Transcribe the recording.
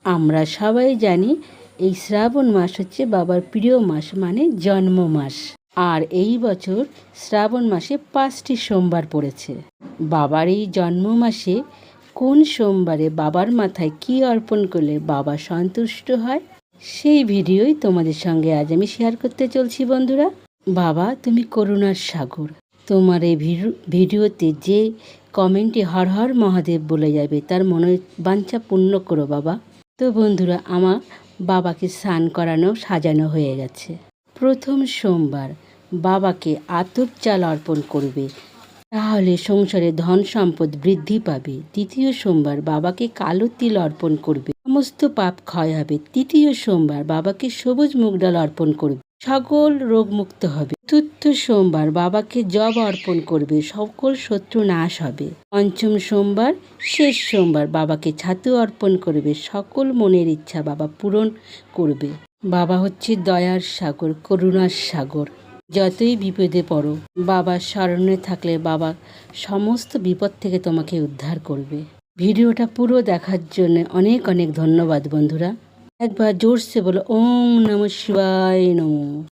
আমরা সবাই জানি এই শ্রাবণ মাস হচ্ছে বাবার প্রিয় মাস, মানে জন্ম মাস। আর এই বছর শ্রাবণ মাসে 5টি সোমবার পড়েছে। বাবার এই জন্ম মাসে কোন সোমবারে বাবার মাথায় কি অর্পণ করলে বাবা সন্তুষ্ট হয়, সেই ভিডিওই তোমাদের সঙ্গে আজ আমি শেয়ার করতে চলছি। বন্ধুরা, বাবা তুমি করুণার সাগর, তোমার এই ভিডিওতে যে কমেন্টে হর হর মহাদেব বলে যাবে তার মনের বাঞ্ছা পূর্ণ করো বাবা। তো বন্ধুরা, আমার বাবাকে স্নান করানো সাজানো হয়ে গেছে। প্রথম সোমবার বাবাকে আতপ চাল অর্পণ করবে, তাহলে সংসারে ধন সম্পদ বৃদ্ধি পাবে। দ্বিতীয় সোমবার বাবাকে কালো তিল অর্পণ করবে, সমস্ত পাপ ক্ষয় হবে। তৃতীয় সোমবার বাবাকে সবুজ মুগ ডাল অর্পণ করবে, সকল রোগ মুক্ত হবে। চতুর্থ সোমবার বাবাকে জব অর্পণ করবে, সকল শত্রু নাশ হবে। পঞ্চম সোমবার শেষ সোমবার বাবাকে ছাতু অর্পণ করবে, সকল মনের ইচ্ছা বাবা পূরণ করবে। বাবা হচ্ছে দয়ার সাগর, করুণার সাগর। যতই বিপদে পড়ো, বাবার শরণে থাকলে বাবা সমস্ত বিপদ থেকে তোমাকে উদ্ধার করবে। ভিডিওটা পুরো দেখার জন্য অনেক অনেক ধন্যবাদ বন্ধুরা। একবার জোরসে বলো ওম নমঃ শিবায় নমঃ।